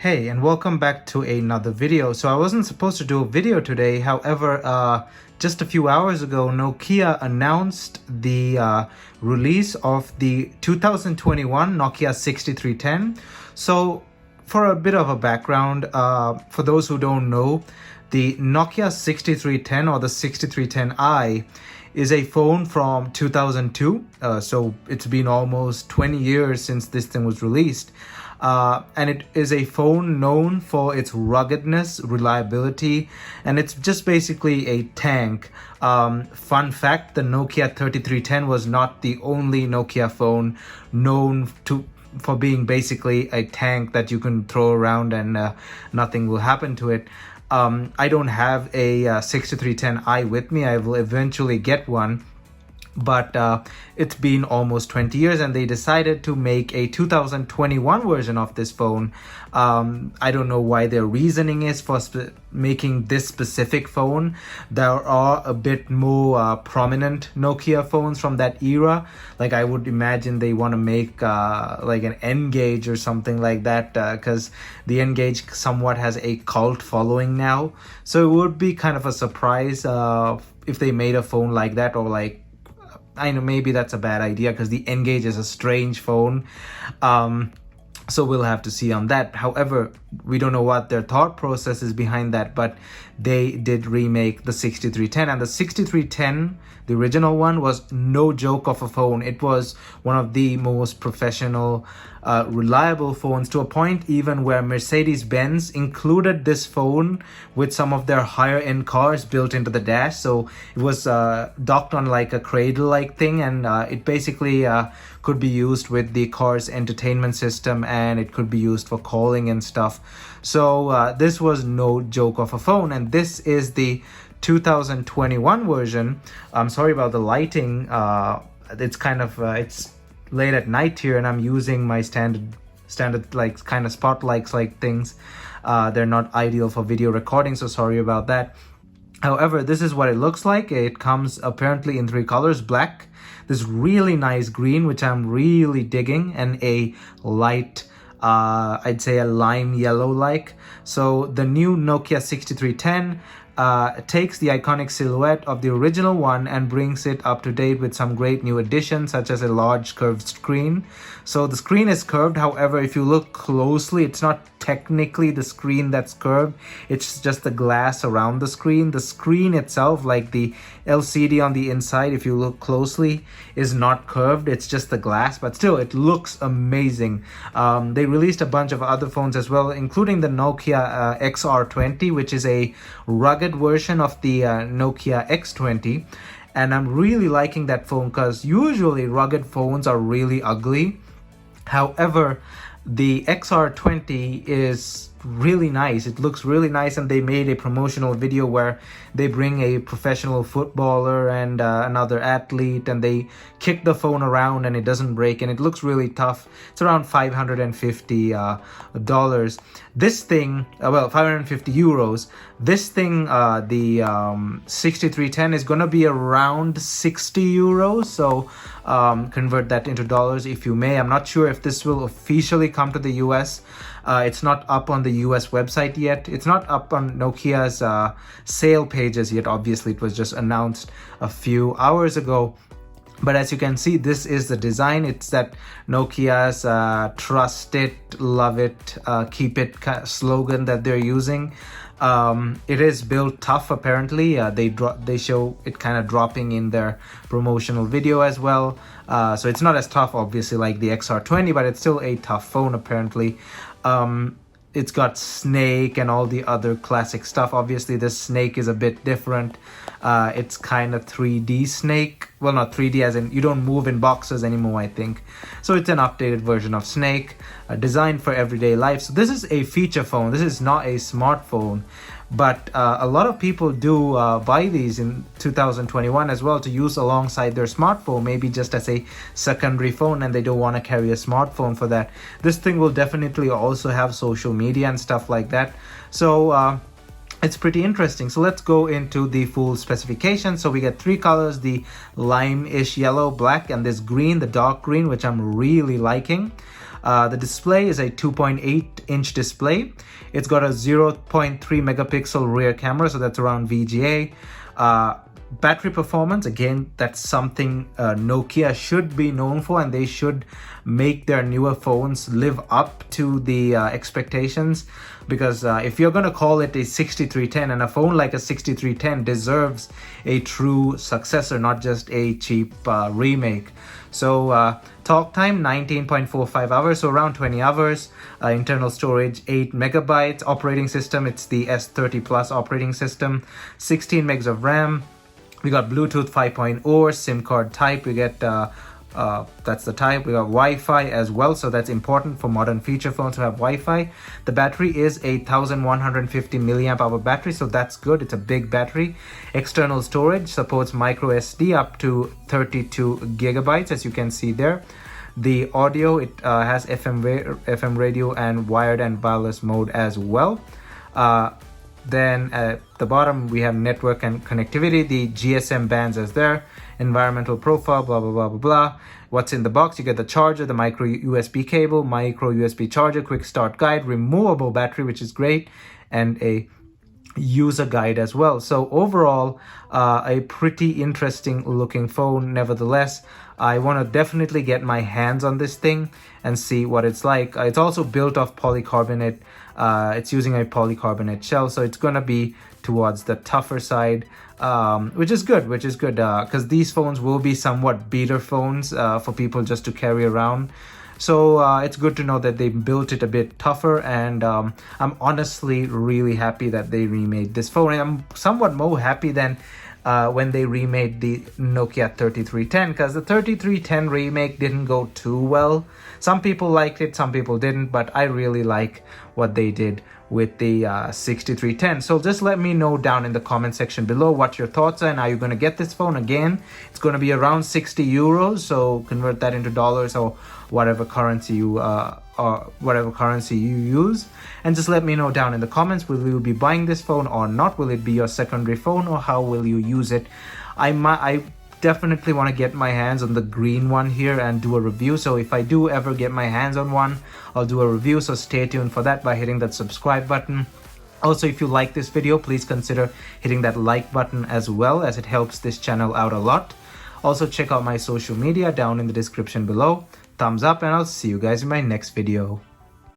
Hey, and welcome back to another video. So I wasn't supposed to do a video today. However, just a few hours ago, Nokia announced the release of the 2021 Nokia 6310. So for a bit of a background, for those who don't know, the Nokia 6310 or the 6310i is a phone from 2002. So it's been almost 20 years since this thing was released. And it is a phone known for its ruggedness, reliability, and it's just basically a tank. Fun fact, the Nokia 3310 was not the only Nokia phone known for being basically a tank that you can throw around and nothing will happen to it. I don't have a 6310i with me. I will eventually get one. But it's been almost 20 years and they decided to make a 2021 version of this phone. I don't know why their reasoning is for making this specific phone. There are a bit more prominent Nokia phones from that era. Like I would imagine they want to make like an N-Gage or something like that, because the N-Gage somewhat has a cult following now. So it would be kind of a surprise if they made a phone like that, or like, I know maybe that's a bad idea because the N-Gage is a strange phone. So we'll have to see on that. However, we don't know what their thought process is behind that, but they did remake the 6310, and the 6310, the original one, was no joke of a phone. It was one of the most professional, reliable phones, to a point even where Mercedes Benz included this phone with some of their higher end cars built into the dash. So it was docked on like a cradle like thing, and it basically could be used with the car's entertainment system, and it could be used for calling and stuff. So this was no joke of a phone, and this is the 2021 version. I'm sorry about the lighting. It's kind of it's late at night here and I'm using my standard like kind of spotlights like things. They're not ideal for video recording, so sorry about that. However, this is what it looks like. It comes apparently in three colors: black, this really nice green, which I'm really digging, and a light I'd say a lime yellow like. So the new Nokia 6310 takes the iconic silhouette of the original one and brings it up to date with some great new additions, such as a large curved screen. So the screen is curved. However, if you look closely, it's not technically the screen that's curved. It's just the glass around the screen. The screen itself, like the LCD on the inside, if you look closely, is not curved. It's just the glass, but still it looks amazing. They released a bunch of other phones as well, including the Nokia XR20, which is a rugged version of the Nokia X20. And I'm really liking that phone because usually rugged phones are really ugly. However, the XR20 is really nice. It looks really nice, and they made a promotional video where they bring a professional footballer and another athlete, and they kick the phone around and it doesn't break, and it looks really tough. It's around $550. This thing, well, 550 euros. This thing, the 6310 is gonna be around 60 euros. So convert that into dollars if you may. I'm not sure if this will officially come to the US. It's not up on the US website yet. It's not up on Nokia's sale pages yet. Obviously, it was just announced a few hours ago. But as you can see, this is the design. It's that Nokia's trust it, love it, keep it slogan that they're using. It is built tough apparently. They show it kind of dropping in their promotional video as well. So it's not as tough obviously like the XR20, but it's still a tough phone apparently. It's got Snake and all the other classic stuff. Obviously this Snake is a bit different. It's kind of 3D Snake. Well, not 3D as in you don't move in boxes anymore, I think. So it's an updated version of Snake, designed for everyday life. So this is a feature phone. This is not a smartphone. But a lot of people do buy these in 2021 as well to use alongside their smartphone, maybe just as a secondary phone, and they don't want to carry a smartphone for that. This thing will definitely also have social media and stuff like that. So it's pretty interesting. So let's go into the full specification. So we get three colors: the lime-ish yellow, black, and this green, the dark green, which I'm really liking. The display is a 2.8-inch display. It's got a 0.3 megapixel rear camera, so that's around VGA. Battery performance, again, that's something Nokia should be known for, and they should make their newer phones live up to the expectations, because if you're going to call it a 6310, and a phone like a 6310 deserves a true successor, not just a cheap remake. So talk time 19.45 hours, so around 20 hours. Internal storage 8 megabytes. Operating system, it's the S30 Plus operating system. 16 megs of RAM. We got Bluetooth 5.0, SIM card type. We get that's the type. We got Wi-Fi as well, so that's important for modern feature phones to have Wi-Fi. The battery is a 1150 milliamp hour battery, so that's good. It's a big battery. External storage supports micro SD up to 32 gigabytes, as you can see there. The audio, it has FM radio and wired and wireless mode as well. Then at the bottom, we have network and connectivity. The GSM bands is there. Environmental profile, blah, blah, blah, blah, blah. What's in the box? You get the charger, the micro USB cable, micro USB charger, quick start guide, removable battery, which is great, and a user guide as well. So overall, a pretty interesting looking phone. Nevertheless, I want to definitely get my hands on this thing and see what it's like. It's also built off polycarbonate. It's using a polycarbonate shell, so it's going to be towards the tougher side, which is good, because these phones will be somewhat beater phones for people just to carry around. So it's good to know that they built it a bit tougher, and I'm honestly really happy that they remade this phone. And I'm somewhat more happy than when they remade the Nokia 3310, because the 3310 remake didn't go too well. Some people liked it, some people didn't, but I really like what they did with the 6310. So just let me know down in the comment section below what your thoughts are, and are you going to get this phone? Again, it's going to be around 60 euros, so convert that into dollars or whatever currency you use, and just let me know down in the comments, will you be buying this phone or not? Will it be your secondary phone, or how will you use it? I definitely want to get my hands on the green one here and do a review. So if I do ever get my hands on one, I'll do a review, so stay tuned for that by hitting that subscribe button. Also, if you like this video, please consider hitting that like button as well, as it helps this channel out a lot. Also, check out my social media down in the description below. Thumbs up, and I'll see you guys in my next video.